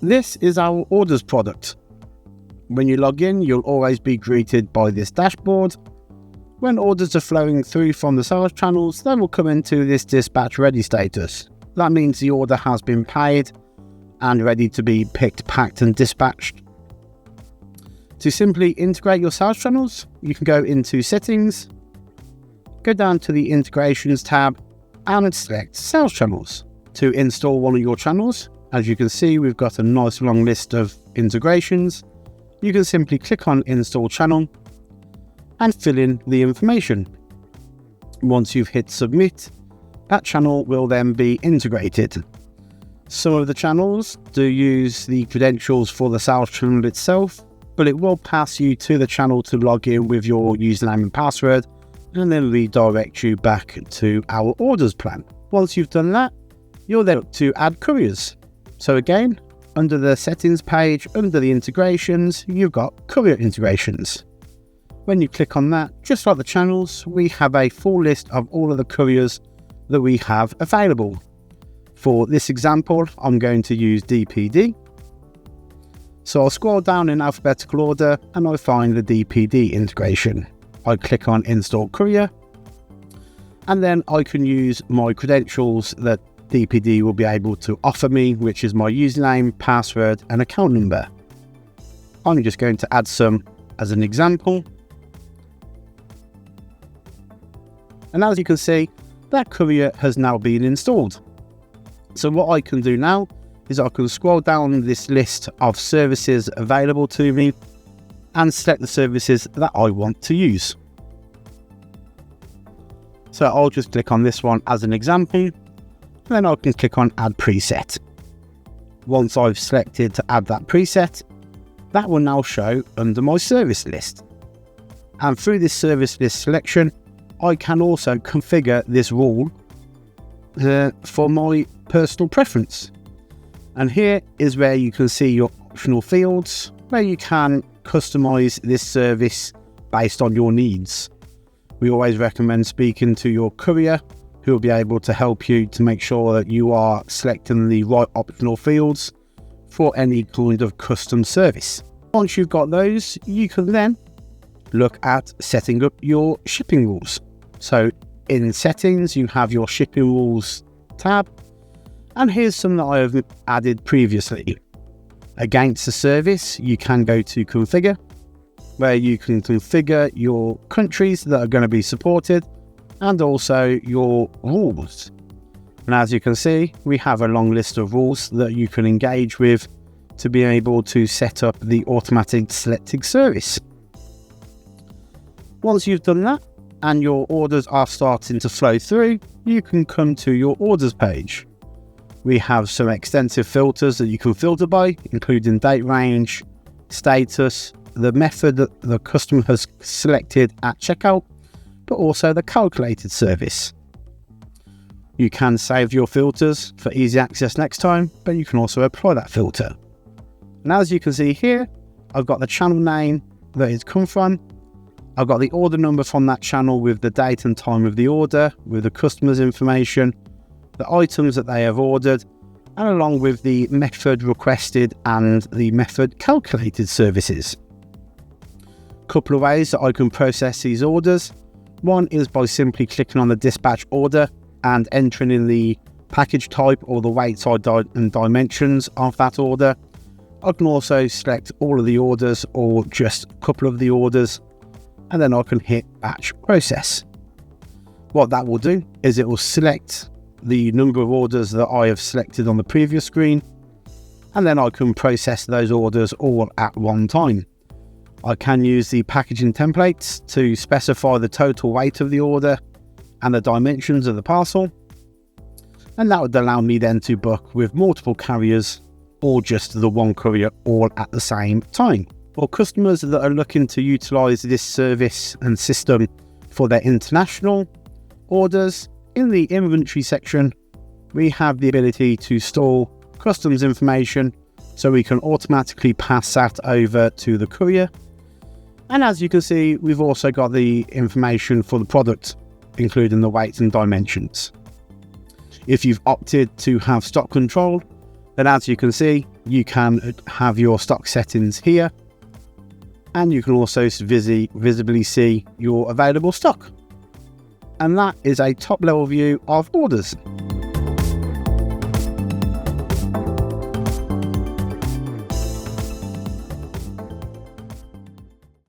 This is our orders product. When you log in, you'll always be greeted by this dashboard. When orders are flowing through from the sales channels, they will come into this dispatch ready status. That means the order has been paid and ready to be picked, packed and dispatched. To simply integrate your sales channels, you can go into settings, go down to the integrations tab and select sales channels. To install one of your channels, as you can see, we've got a nice long list of integrations. You can simply click on install channel and fill in the information. Once you've hit submit, that channel will then be integrated. Some of the channels do use the credentials for the sales channel itself, but it will pass you to the channel to log in with your username and password and then redirect you back to our orders plan. Once you've done that, you'll then look to add couriers. So again, under the settings page, under the integrations, you've got Courier Integrations. When you click on that, just like the channels, we have a full list of all of the couriers that we have available. For this example, I'm going to use DPD. So I'll scroll down in alphabetical order and I find the DPD integration. I click on Install Courier and then I can use my credentials that DPD will be able to offer me, which is my username, password and account number. I'm just going to add some as an example. And as you can see, that courier has now been installed. So what I can do now is I can scroll down this list of services available to me and select the services that I want to use. So I'll just click on this one as an example, and then I can click on add preset. Once I've selected to add that preset, that will now show under my service list. And through this service list selection, I can also configure this rule for my personal preference. And here is where you can see your optional fields, where you can customize this service based on your needs. We always recommend speaking to your courier, who will be able to help you to make sure that you are selecting the right optional fields for any kind of custom service. Once you've got those, you can then look at setting up your shipping rules. So in settings, you have your shipping rules tab. And here's some that I have added previously. Against the service, you can go to configure, where you can configure your countries that are going to be supported and also your rules. And as you can see, we have a long list of rules that you can engage with to be able to set up the automatic selecting service. Once you've done that and your orders are starting to flow through, you can come to your orders page. We have some extensive filters that you can filter by, including date range, status, the method that the customer has selected at checkout, but also the calculated service. You can save your filters for easy access next time, but you can also apply that filter. And as you can see here, I've got the channel name that it's come from. I've got the order number from that channel with the date and time of the order, with the customer's information, the items that they have ordered, and along with the method requested and the method calculated services. A couple of ways that I can process these orders. One is by simply clicking on the dispatch order and entering in the package type or the weight, size and dimensions of that order. I can also select all of the orders or just a couple of the orders, and then I can hit batch process. What that will do is it will select the number of orders that I have selected on the previous screen, and then I can process those orders all at one time. I can use the packaging templates to specify the total weight of the order and the dimensions of the parcel, and that would allow me then to book with multiple carriers or just the one courier all at the same time. For customers that are looking to utilize this service and system for their international orders, in the inventory section, we have the ability to store customs information so we can automatically pass that over to the courier. And as you can see, we've also got the information for the product, including the weights and dimensions. If you've opted to have stock control, then as you can see, You can have your stock settings here, and you can also visibly see your available stock. And that is a top level view of orders.